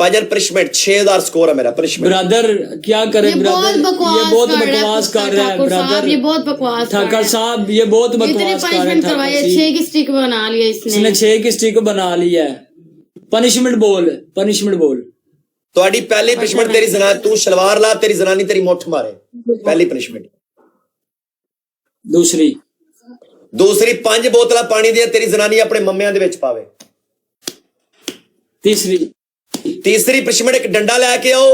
भाईजान punishment 6000 score है मेरा पनिशमेंट। ब्रदर क्या करे ये ब्रदर, ये बहुत बकवास कर रहा है ब्रदर, ये बहुत बकवास ठाकर साहब ये बहुत इतने बकवास कर रहे पनिशमेंट हैं। करवाई, 6 की स्टिक बना लिया इसने। इसने 6 की स्टिक बना ली है। पनिशमेंट बोल, पनिशमेंट बोल। ਤੁਹਾਡੀ पहली पनिशमेंट तेरी जना तू शलवार ला, तेरी जनानी तेरी मुठ मारे, पहली पनिशमेंट। दूसरी 5 बोतल पानी दी तेरी जनानी अपने मम्मियां दे विच पावे। तीसरी पनिशमेंट एक डंडा लैके आओ,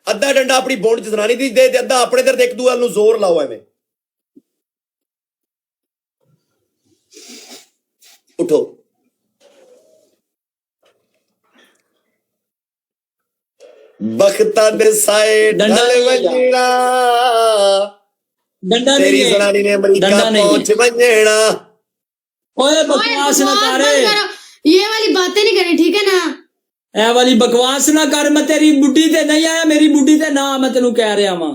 अद्धा डंडा अपनी बोंड च जनानी दी दे, अद्धा अपने इधर देख दूआ नूं जोर लाओ एवें। उठो बख्ता दे साए ढल वजना, तेरी जनानी ने अमेरिका पहुंच वजना। ओए बकवास ना करे, ये वाली बातें नहीं करें, ठीक है ना? ए वाली बकवास ना कर। मैं तेरी बुढ़ी ते नहीं आया, मेरी बुढ़ी ते ना, मैं तेनू कह रहा वां।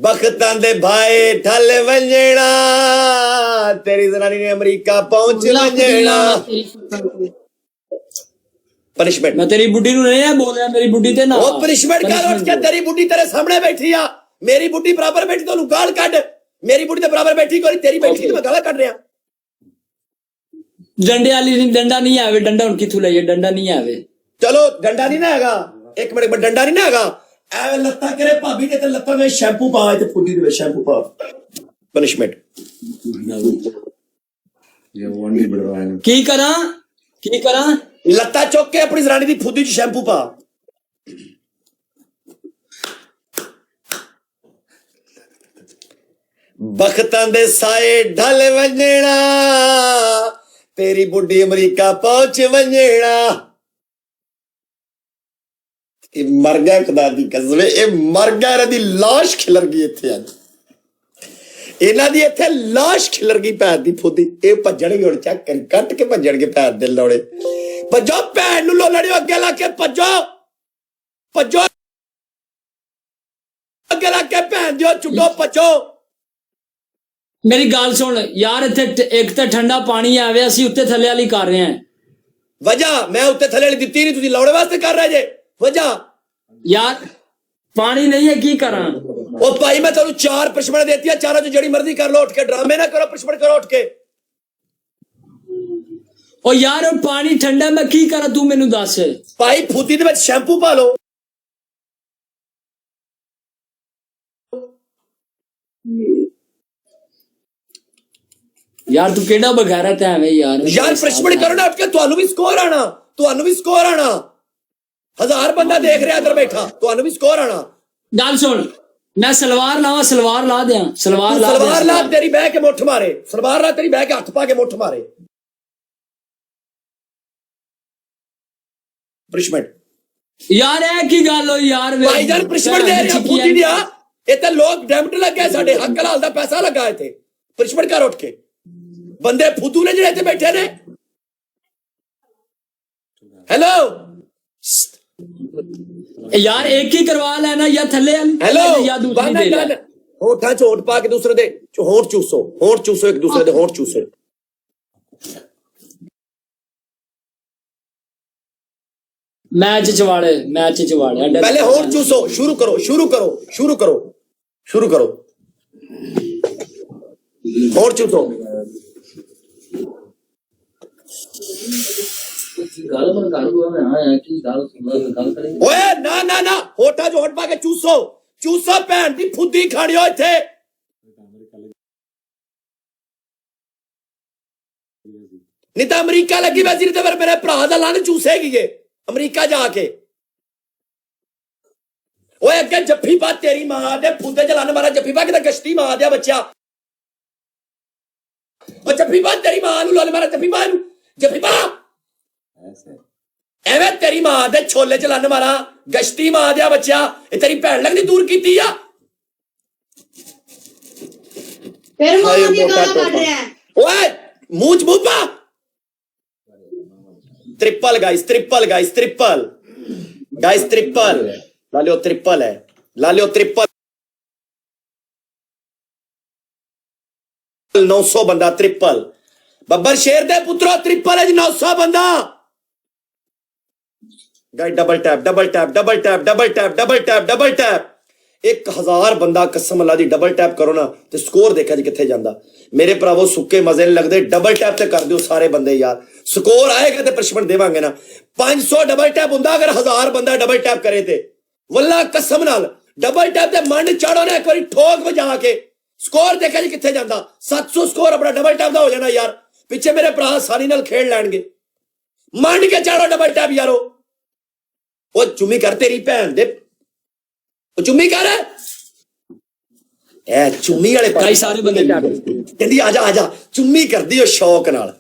बख्तां दे भाई ढल वजना, तेरी जनानी ने अमेरिका पहुंच वजना। पनिशमेंट मैं तेरी बुढ़ी नूं नहीं बोलिया, मेरी बुढ़ी ते ना। वो पनिशमेंट कर उठ के, तेरी बुढ़ी तेरे सामने बैठी आ, मेरी बुढ़ी बराबर बैठी तो गाल कट, मेरी बुढ़ी ते बराबर बैठी कोई, तेरी बैठी मैं गाल कट रहा। डंडे वाली डंडा नहीं आवे, डंडा हुण किथों लईए, डंडा नहीं आवे। चलो डंडा नहीं ना हैगा, एक मिनट डंडा नहीं ना हैगा, एवे लत्ता करे भाभी के ते लत्ता में शैम्पू पा, ते फुद्दी दे शैम्पू पा। पनिशमेंट की करा लत्ता चुक के अपनी जनानी दी फुद्दी च शैम्पू पा। बख्तां दे साए ढल वजना, तेरी बुढ़ी अमेरिका पहुंच वजना। मर गया खुदा दी कसम, ये मर गया, इन्हां दी लाश खिलर गई इत्थे अज, इन्हां दी इत्थे लाश खिलर गई भैन दी फुद्दी। ये भज्जणगे हुण, चेक कर कट के भज्जणगे भैन दे लौड़े। भज्जो भैन नूं लोलड़ियो, अगे ला के भज्जो, भज्जो अगे ला के भैन दियो चुड्डो भज्जो। मेरी गल सुन यार, इत्थे एक तो ठंडा पानी आवे, असीं उत्ते थल्ले वाली कर रहे हैं। वजह मैं उत्ते थल्ले वाली दित्ती नहीं, तुसीं लौड़े वास्ते कर रहे जे। वजह यार पानी नहीं है, की करा? ओ भाई मैं तुहानू 4 पनिशमेंट देती है, चारों जो जड़ी मर्जी कर लो, उठ के ड्रामे ना करो, पनिशमेंट करो उठ के। ओ यार पानी ठंडा, मैं की करा, तू मैनू दस। भाई फुद्दी दे विच शैम्पू पा लो। यार तू केड़ा बगैरत है एवें यार पनिशमेंट करो ना उठ के, तुहानू भी स्कोर आना, तुहानू भी स्कोर आना। 1000 बंदा देख रहा इधर बैठा, तुहानू भी स्कोर आना। गल सुन, मैं सलवार लावा, सलवार ला दियां, सलवार ला तेरी बह के मुठ मारे, सलवार ला तेरी बह के हथ पा के मुठ मारे। पनिशमेंट यार है की गल हो यार, भाईजान पनिशमेंट दे रहे फुद्दी दिया, इत्थे लोग डेमट लगे, साडे हक हलाल दा पैसा लगा इत्थे। पनिशमेंट कर उठ के, बंदे फुद्दू ने जिहड़े इत्थे बैठे ने। हेलो यार एक ही करवा लेना, या थल्ले हेलो या दूसरी दे ले। होठा च होठ पा के दूसरे दे होठ चूसो, एक दूसरे दे होठ चूसो। मैच चवाड़े पहले होठ चूसो, शुरू करो होठ चूसो। ओए ना होठा जो होठ पा के चूसो भैन दी फुद्दी खाणियो इत्थे। नहीं तो अमरीका लगी वैसी, नहीं तो फिर मेरे भरा दा लान चूसेगी ये अमरीका जाके। ओए अगे जफ्फी पा, तेरी मां दे फुद्दे च लान मारा जफ्फी पा, कि गश्ती मां दिया बच्चा। और जफ्फी पा तेरी मां नूं लान मारा, जफ्फी पा एवें तेरी मां दे छोले च लान मारा, गश्ती मां दिया बच्चा। ये तेरी भैन लगनी दूर कीती आ। फिर मां की गाल काट रहा है। ओए मुंह च मुंह पा। ट्रिपल गाइस, ट्रिपल ला लियो, ट्रिपल है, ला लियो ट्रिपल। 900 बंदा ट्रिपल, बब्बर शेर दे पुत्रो ट्रिपल है जी, 900 बंदा। Guys double tap double tap double tap double tap double tap double tap 1000 बंदा कसम अल्लाह दी डबल टैप करो ना ते स्कोर देखा जी किथे जांदा मेरे भरावो सुक्के मजे नहीं लगदे डबल टैप ते कर दियो सारे बंदे यार स्कोर आएगा ते पनिशमेंट देवांगे ना 500 डबल टैप हुंदा अगर 1000 बंदा डबल टैप करे ते वल्ला कसम नाल डबल टैप ते मंड चाड़ो ना एक बारी ठोक बजा के स्कोर देखा जी किथे जांदा 700 स्कोर अपना डबल टैप दा हो जाना यार पिछे मेरे भरा आसानी नाल खेड लैणगे मंड के चाड़ो डबल टैप यारो ओ चुम्मी कर तेरी भैन दे ओ चुम्मी कर ए चुम्मी वाले कई सारे बंदे कहंदी आजा आजा चुम्मी करदी ओ शौक नाल